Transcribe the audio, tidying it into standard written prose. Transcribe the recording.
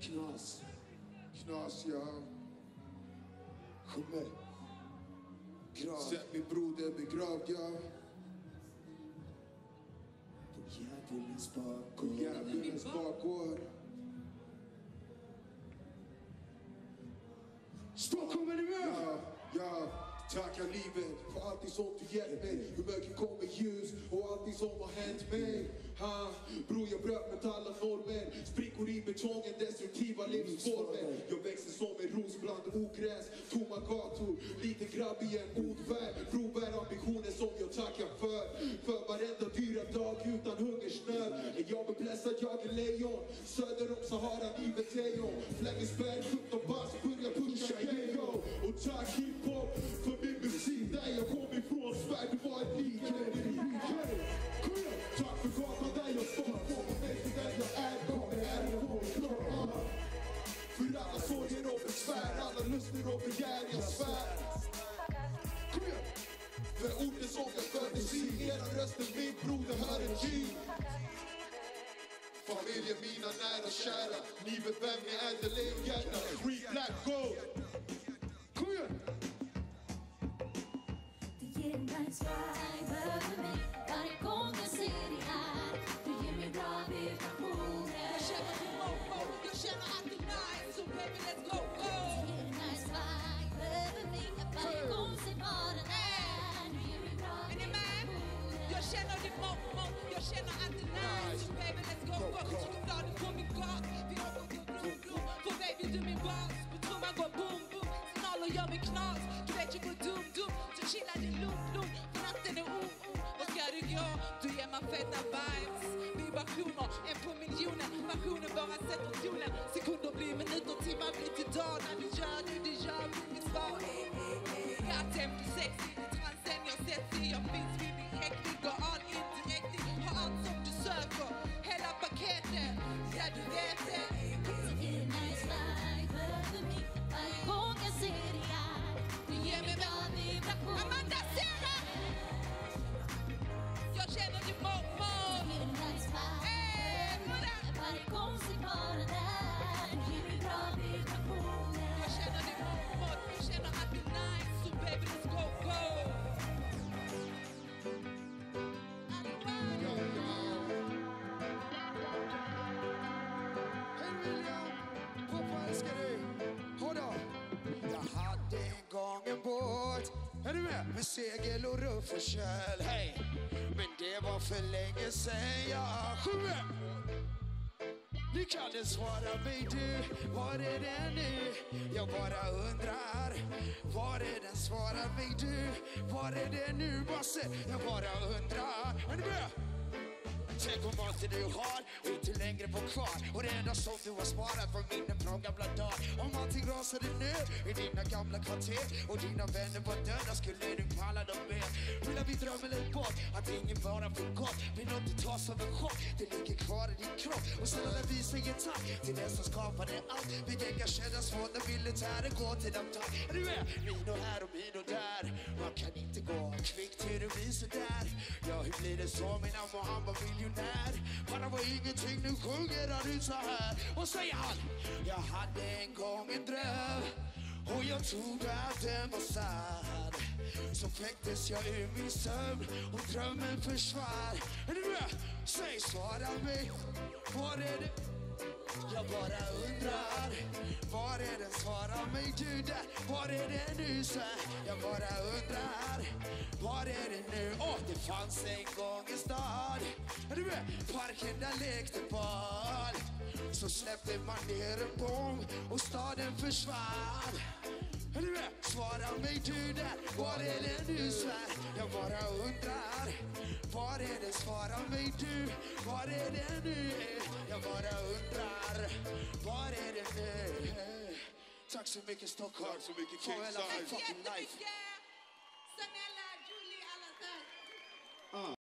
Knas. Knas, ja. Kom med. Grav. Sätt min broder begravd, ja. På djävulens bakgård. På djävulens bakgård. Stockholm, är du med? Ja, ja. Tackar livet för allting som du gett mig. Hur mörker kommer ljus och allting som har hänt mig. Bror, jag bröt mot alla normer. Sprickor i betongen, destruktiva livsformer. Jag växer som en ros bland ogräs. Tomma gator, liten grabb i en god värld. Bror, bär ambitioner som jag tackar för varenda dyra dag utan hungersnöd. Är jag beblessad, jag är lejon. Söder om Sahara, livet lejon. Flaggen spärr, 17 bass, börjar pusha gejo. Och tack hiphop för min musik där jag kom ifrån. Svär, du var ett like. Tack för gatan där jag står. Kommer mig till där jag är. Kommer här jag får klar. För alla sorger och besvär. Alla luster och begär jag svär. För orden som jag föddes i. Era röster min broder hör en G. Familjen mina nära kära. Ni vet vem ni är, det lever hjärta. Free black gold. Kom igen. Det ger en nice vibe över mig. Varje gång jag ser dig här. Du ger mig bra vibrationer. Jag känner till mofo, jag känner att det är nice. So baby let's go, go. Det ger en nice vibe över mig. Varje gång jag ser bara där. Du ger mig bra vibrationer. Jag känner till mofo, jag känner att det är nice. So baby let's go, go. Trycker bladet på min gas. Vi åker på blom, blom. För baby du min bas. På trumman går boom, boom. Signaler gör mig knas. Du vet jag går dum, dum. Så chillar det lugn, lugn. För natten är Vad ska du gå? Du ger mig feta vibes. Vibrationer, en på miljoner. Versioner bara sätter tonen. Sekunder blir minuter, timmar blir till dag. När du gör det, du gör mitt svar. Jag tempo sexy, det transen jag sett i. Jag finns vid min häck, vi går all in direkt. Har allt som du söker, hela paketet. Ja, du vet det. Det ger en nice vibe över mig. Varje gång jag ser dig här. Du ger mig bra vibrationer. Amanda Serra! Jag känner dig mormor. Det ger en nice vibe. Varje gång jag ser bara där. Du ger mig bra vibrationer. Jag känner dig mormor. Jag känner att det är nice. So baby let's go, go. Jag hade en gång en båt. Är du med? Med segel och ruff och köl. Hej! Men det var för länge sen jag sjunger. Ni kan det svara mig du. Var är den nu? Jag bara undrar. Var är den? Svara mig du. Var är den nu? Basse? Jag bara undrar. Är du med? Tänk om allt det du har och inte längre på kvar. Och det enda som du har sparat från minnen från gamla dagar. Om allting rasade ner i dina gamla kvarter och dina vänner var döda, skulle du palla dem med. Vill vi drömmer lite bort att ingen bara för gott. Men om du tar som en chock, det ligger kvar i din kropp. Och sen när vi säger tack till den som skapade allt. Vi engagerar oss från när militären går till dem tack. Är du med? Mino här och mino där. Man kan inte gå kvickt till du blir sådär. Ja, hur blir det så min amor, han var miljonär. Bara var ingenting, nu sjunger han ut så här. Och säger han: jag hade en gång en dröm och jag trodde att den var sann. Så väcktes jag ur min sömn och drömmen försvann. Är du med? Säg, svara mig. Var är det? Jag bara undrar. Var är den? Svara mig du där. Var är den nu så? Jag bara undrar. Var är det nu? Det fanns en gång en stad. Är du med? Parken där lekte bal. Så släppte man ner en bomb och staden försvann. Är du med? Svara mig du där. Var är det nu så? Jag bara undrar. Var är det? Svara mig du. Var är det nu? Jag bara undrar. Var är det nu? Tack så mycket Stockholm. Tack så mycket King Size. Size. Jättemycket. Sanella, Julie, alla tack.